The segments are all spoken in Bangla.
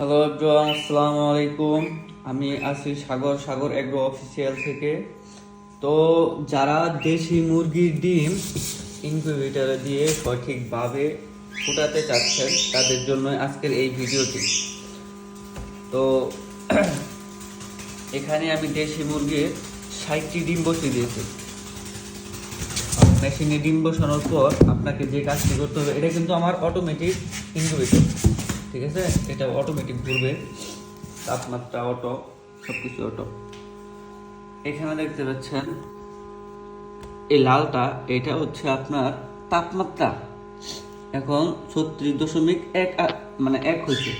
হ্যালো এভরিওয়ান, আসসালামু আলাইকুম। আমি আছি সাগর এগ্রো অফিসিয়াল থেকে। তো যারা দেশি মুরগির ডিম ইনকিউবেটরে দিয়ে সঠিকভাবে ফুটাতে চাচ্ছেন তাদের জন্য আজকের এই ভিডিওটি। তো এখানে আমি দেশি মুরগির 60টি ডিম বসিয়ে দিয়েছি। মেশিনে ডিম বসানোর পর আপনাকে যে কাজটি করতে হবে, এটা কিন্তু আমার অটোমেটিক ইনকিউবেটর, ঠিক আছে? এটা অটোমেটিক ঘুরবে, তাপমাত্রা অটো, সবকিছু অটো। এখানে দেখতে পাচ্ছেন এই লালটা, এটা হচ্ছে আপনার তাপমাত্রা এখন 36.1 মানে 1 হয়েছে।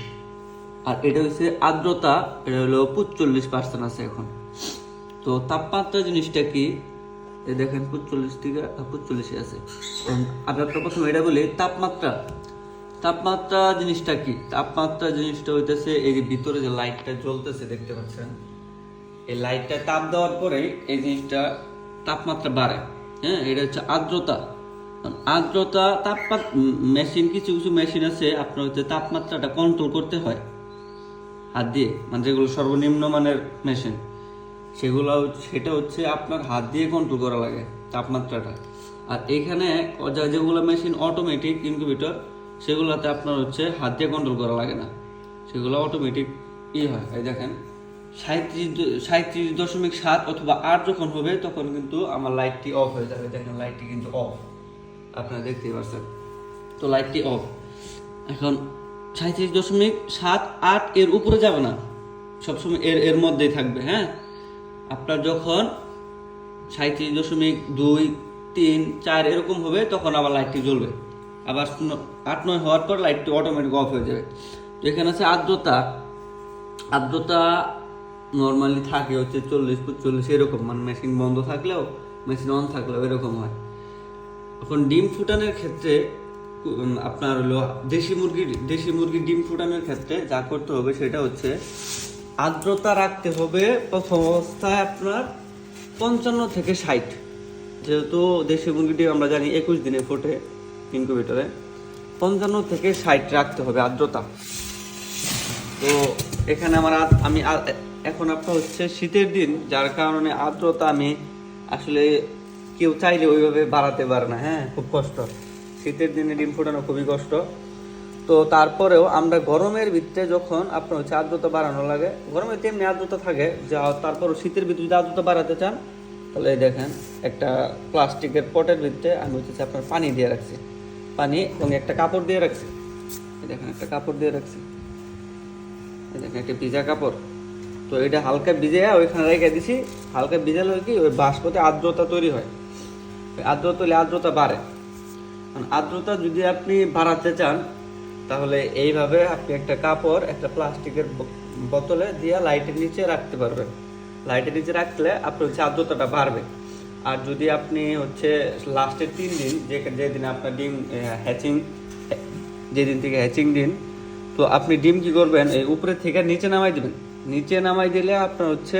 আর এটা হচ্ছে আর্দ্রতা, এটা হলো 45% আছে এখন। তো তাপমাত্রা জিনিসটা কি, দেখেন 45 থেকে 45 আছে। আমরা প্রথমে এটা বলি তাপমাত্রা। তাপমাত্রা জিনিসটা কি? তাপমাত্রা জিনিসটা হইতেছে এই যে ভিতরে যে লাইটটা জ্বলতেছে দেখতে পাচ্ছেন, এই লাইটটা তাপ দেওয়ার পরে এই জিনিসটা তাপমাত্রা বাড়ে। হ্যাঁ, এটা হচ্ছে আর্দ্রতা। আর্দ্রতা তাপমাত্রা মেশিন, কিছু কিছু মেশিন আছে আপনার হচ্ছে তাপমাত্রাটা কন্ট্রোল করতে হয় হাত দিয়ে, মানে যেগুলো সর্বনিম্ন মানের মেশিন সেটা হচ্ছে আপনার হাত দিয়ে কন্ট্রোল করা লাগে তাপমাত্রাটা। আর এখানে যেগুলো মেশিন অটোমেটিক ইনকিউবেটর, সেগুলোতে আপনার হচ্ছে হাত দিয়ে কন্ট্রোল করা লাগে না, সেগুলো অটোমেটিক হয়। এই দেখেন 37.7 অথবা 8 যখন হবে তখন কিন্তু আমার লাইটটি অফ হয়ে যাবে। দেখেন লাইটটি কিন্তু অফ, আপনারা দেখতেই পাচ্ছেন। তো লাইটটি অফ। এখন 37.7, 8 এর উপরে যাবে না, সবসময় এর মধ্যেই থাকবে। হ্যাঁ, আপনার যখন 37.2, 3, 4 এরকম হবে তখন আবার লাইটটি জ্বলবে। আবার 8, 9 হওয়ার পর লাইটটি অটোমেটিক অফ হয়ে যাবে। তো এখানে আছে আর্দ্রতা। আর্দ্রতা নর্মালি থাকে হচ্ছে 40-45 এরকম, মানে মেশিন বন্ধ থাকলেও মেশিন অন থাকলেও এরকম হয়। এখন ডিম ফুটানোর ক্ষেত্রে আপনার হলো দেশি মুরগির ডিম ফুটানোর ক্ষেত্রে যা করতে হবে সেটা হচ্ছে আর্দ্রতা রাখতে হবে প্রথম অবস্থায় আপনার 55 থেকে 60। যেহেতু দেশি মুরগিটি আমরা জানি 21 দিনে ফোটে ইনকিউবেটরে, 55 থেকে 60 রাখতে হবে আর্দ্রতা। তো এখানে আমি এখন আপনার হচ্ছে শীতের দিন, যার কারণে আর্দ্রতা আমি আসলে কেউ চাইলে ওইভাবে বাড়াতে পারে না। হ্যাঁ, খুব কষ্ট, শীতের দিনে ডিম ফোটানো খুবই কষ্ট। তো তারপরেও আমরা গরমের ভিতরে যখন আপনার হচ্ছে আর্দ্রতা বাড়ানো লাগে, গরমে তেমনি আর্দ্রতা থাকে যা, তারপরও শীতের ভিতরে যদি আর্দ্রতা বাড়াতে চান তাহলে দেখেন একটা প্লাস্টিকের পটের ভিতরে আমি হচ্ছে আপনার পানি দিয়ে রাখছি, পানি এবং একটা কাপড় দিয়ে রাখছি। দেখেন একটা কাপড় দিয়ে রাখছি, দেখেন একটা ভিজা কাপড়। তো এটা হালকা ভিজে ওইখানে রেখে দিছি। হালকা ভিজালে কি ওই বাষ্পতে আর্দ্রতা তৈরি হয়, আর্দ্রতা হলে আর্দ্রতা বাড়ে। আর্দ্রতা যদি আপনি বাড়াতে চান তাহলে এইভাবে আপনি একটা কাপড় একটা প্লাস্টিকের বোতলে দিয়ে লাইটের নিচে রাখতে পারবেন। লাইটের নিচে রাখলে আপনার হচ্ছে আর্দ্রতাটা বাড়বে। আর যদি আপনি হচ্ছে লাস্টের 3 দিন, যেদিন আপনার ডিম হ্যাচিং, যেদিন থেকে হ্যাচিং দিন, তো আপনি ডিম কি করবেন, এই উপরে থেকে নিচে নামাই দিবেন। নিচে নামাই দিলে আপনার হচ্ছে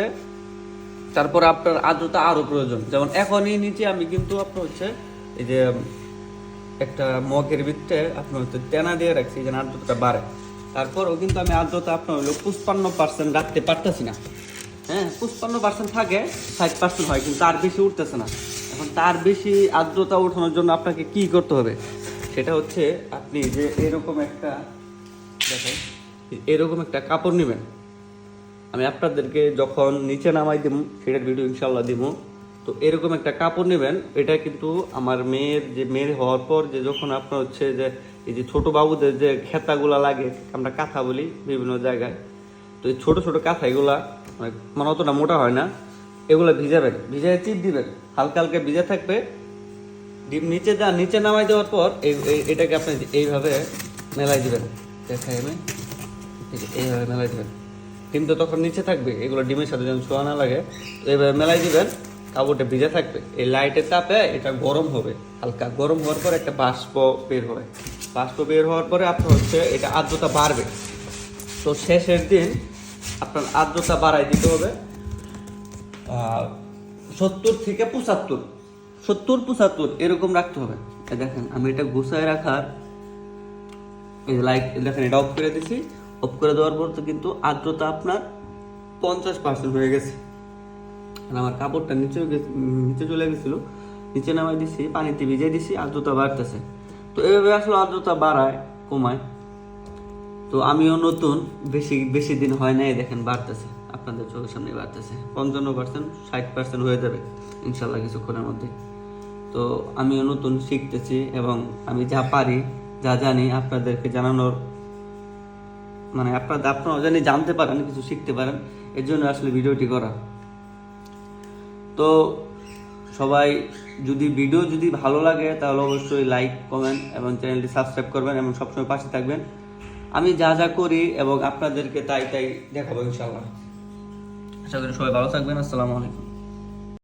তারপর আপনার আর্দ্রতা আরও প্রয়োজন। যেমন এখনই নিচে আমি কিন্তু আপনার হচ্ছে এই যে একটা মগের ভিতরে আপনার হচ্ছে টেনা দিয়ে রাখছি যেন আর্দ্রতাটা বাড়ে। তারপরও কিন্তু আমি আর্দ্রতা আপনার হলো 55% রাখতে পারতেছি না। হ্যাঁ, 55% থাকে, 60% হয়, কিন্তু তার বেশি উঠতেছে না। এখন তার বেশি আর্দ্রতা ওঠানোর জন্য আপনাকে কি করতে হবে, সেটা হচ্ছে আপনি যে এরকম একটা, দেখেন এরকম একটা কাপড় নেবেন। আমি আপনাদেরকে যখন নিচে নামাই দিব সেটার ভিডিও ইনশাল্লাহ দিব। তো এরকম একটা কাপড় নেবেন। এটা কিন্তু আমার মেয়ের হওয়ার পর যে যখন আপনার হচ্ছে যে এই যে ছোট বাবুদের যে খেতাগুলা লাগে, আমরা কাঁথা বলি বিভিন্ন জায়গায়, তো এই ছোট ছোট কাঁথা এগুলা মানে অতটা মোটা হয় না, এগুলা ভিজাবেন, ভিজায় চিপ দিবেন, হালকা হালকা ভিজা থাকবে। ডিম নিচে নামাই দেওয়ার পর এটাকে আপনি এইভাবে মেলাই দিবেন। দেখাই আমি, এইভাবে মেলাই দিবেন। ডিম তো তখন নিচে থাকবে, এগুলো ডিমের সাথে যেন ছোঁয়া না লাগে। তো এইভাবে মেলাই দিবেন, কাপড়টা ভিজে থাকবে। এই লাইটের তাপে এটা গরম হবে, হালকা গরম হওয়ার পর একটা বাষ্প বের হয়। বাষ্প বের হওয়ার পরে আপনার হচ্ছে এটা আর্দ্রতা বাড়বে। তো শেষের দিন আপনার আর্দ্রতা বাড়াই দিতে হবে 70 থেকে 75, 70-75 এরকম রাখতে হবে। দেখেন আমি এটা গুছায় রাখার, এই লাইট দেখেন এটা অফ করে দিছি, অফ করে দেওয়ার পর তো কিন্তু আর্দ্রতা আপনার 50% হয়ে গেছে। আর আমার কাপড়টা নিচে চলে গেছিল, নিচে নামাই দিছি, পানিতে ভিজিয়ে দিছি, আর্দ্রতা বাড়তেছে। তো এভাবে আসলে আর্দ্রতা বাড়ায় কমায়। তো আমিও নতুন, বেশি দিন হয় নাই, দেখেন বাড়তেছে, আপনাদের চোখের সামনে বাড়তেছে। 55%, 60% হয়ে যাবে ইনশাল্লাহ কিছুক্ষণের মধ্যে। তো আমিও নতুন শিখতেছি এবং আমি যা পারি, যা জানি আপনাদেরকে জানানোর, মানে আপনারাও জানি জানতে পারেন, কিছু শিখতে পারেন, এর জন্য আসলে ভিডিওটি করা। তো সবাই ভিডিও যদি ভালো লাগে তাহলে অবশ্যই লাইক, কমেন্ট এবং চ্যানেলটি সাবস্ক্রাইব করবেন এবং সবসময় পাশে থাকবেন। আমি যা যা করি এবং আপনাদেরকে তাই দেখাবো ইনশাআল্লাহ। আশা করি সবাই ভালো থাকবেন। আসসালামু আলাইকুম।